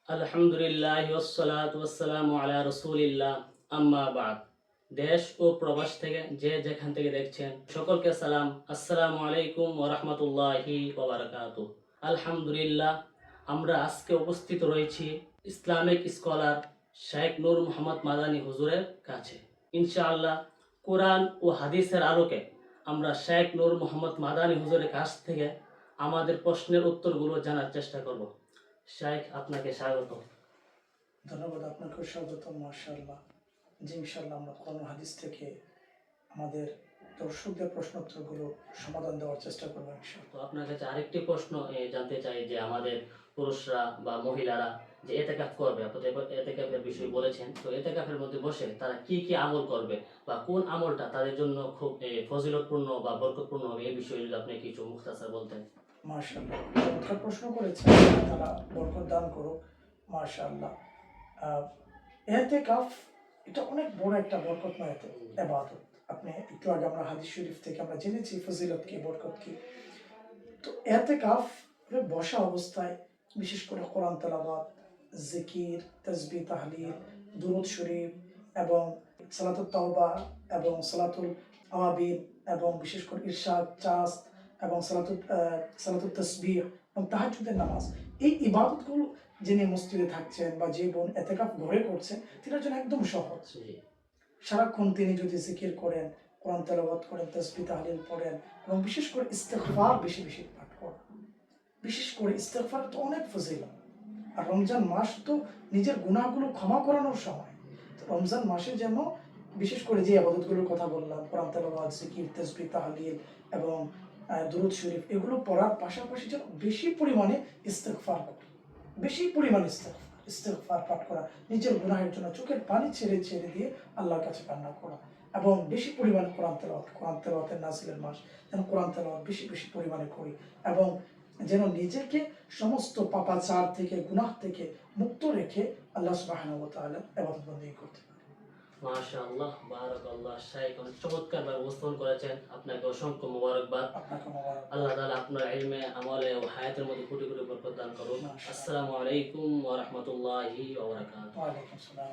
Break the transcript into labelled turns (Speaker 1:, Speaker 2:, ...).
Speaker 1: আলহামদুলিল্লাহ ওয়াসসালাতু ওয়াসসালামু আলা রাসূলিল্লাহ আম্মা বাদ। দেশ ও প্রবাস থেকে যে যেখান থেকে দেখছেন সকলকে সালাম। আসসালামু আলাইকুম ওয়া রাহমাতুল্লাহি ওয়া বারাকাতুহু। আলহামদুলিল্লাহ, আমরা আজকে উপস্থিত রয়েছি ইসলামিক স্কলার শেখ নূর মোহাম্মদ মাদানী হুজুরের কাছে। ইনশাআল্লাহ কোরআন ও হাদিসের আলোকে আমরা শেখ নূর মোহাম্মদ মাদানী হুজুরের কাছ থেকে আমাদের প্রশ্নের উত্তরগুলো জানার চেষ্টা করব। শেখ, আপনাকে স্বাগত।
Speaker 2: ধন্যবাদ, আপনাকেও স্বাগত। মাশাআল্লাহ। জি, ইনশাআল্লাহ আমরা কোরআন ও হাদিস থেকে আমাদের দর্শকদের প্রশ্নোত্তরগুলো সমাধান দেওয়ার চেষ্টা করবো ইনশাআল্লাহ।
Speaker 1: তো আপনার কাছে আরেকটি প্রশ্ন জানতে চাই যে আমাদের পুরুষরা বা মহিলারা যে এতেকাফ করবে, আপনি এতেকাফের বিষয় বলেছেন, তো এতেকাফের মধ্যে বসে তারা কি কি আমল করবে বা কোন আমলটা তাদের জন্য খুব ফজিলতপূর্ণ বা বরকতপূর্ণ হবে, এই বিষয়ে যদি আপনি কিছু মুখতাসার বলতেন।
Speaker 2: মাশাআল্লাহ, চমৎকার প্রশ্ন করেছেন। তারা বরকত দান করুক। মাশাআল্লাহ। ইতিকাফ এটা অনেক বড় একটা বরকতময় ইবাদত। আপনি একটু আগে আমরা হাদিস শরীফ থেকে আমরা জেনেছি ফজিলত কি, বরকত কি। তো ইতিকাফ বসা অবস্থায় বিশেষ করে কোরআন তেলাওয়াত, জিকির, তাসবিহ, তাহলিল, দুরূদ শরীফ এবং সালাতুত তাওবা এবং সালাতুল আওয়াবিন এবং বিশেষ করে ইরশাদ, চাস্ত এবং সালাতুত তাসবিহ এবং তাহাজ্জুদের নামাজ, এই ইবাদতগুলো যিনি মসজিদে থাকছেন বা যে বোন ইতিকাফ ঘরে করছেন, তিনার জন্য একদম সহজ। সারাক্ষণ তিনি যদি জিকির করেন, কোরআন তেলাওয়াত করেন, তাসবিহ তাহলিল পড়েন এবং বিশেষ করে ইস্তেগফার বেশি বেশি পাঠ করেন। বিশেষ করে ইস্তেগফার তো অনেক ফজিলত। আর রমজান মাস তো নিজের গুনাহগুলো ক্ষমা করানোর সময়। তো রমজান মাসে যেন বিশেষ করে যে ইবাদতগুলোর কথা বললাম, কোরআন তেলাওয়াত, জিকির, তাসবিহ তাহলিল এবং দুরূদ শরীফ, এগুলো পড়ার পাশাপাশি যেন বেশি পরিমাণে ইস্তেগফার করি। বেশি পরিমাণে ইস্তেগফার পাঠ করা, নিজের গুনাহের জন্য চোখের পানি ছেড়ে ছেড়ে দিয়ে আল্লাহর কাছে কান্না করা এবং বেশি পরিমাণে কোরআন তেলাওয়াতের নাজিলের মাস, যেন কোরআন তেলাওয়াত বেশি বেশি পরিমাণে করি এবং যেন নিজেকে সমস্ত পাপাচার থেকে, গুনাহ থেকে মুক্ত রেখে আল্লাহ সুবহানাহু ওয়া তাআলা ইবাদত বন্দেগী করতে পারি।
Speaker 1: মাশাআল্লাহ, বারাকাল্লাহ। শেখ অনেক চমৎকারভাবে উপস্থাপন করেছেন, আপনাকে অসংখ্য মোবারকবাদ।
Speaker 2: আপনাকে মোবারক।
Speaker 1: আল্লাহ তাআলা আপনার ইলমে, আমলে ও হায়াতের মধ্যে কোটি কোটি বরকত দান করুন। আসসালামু আলাইকুম ওয়া রাহমাতুল্লাহি ওয়া বারাকাতুহু।
Speaker 2: ওয়া আলাইকুম আসসালাম।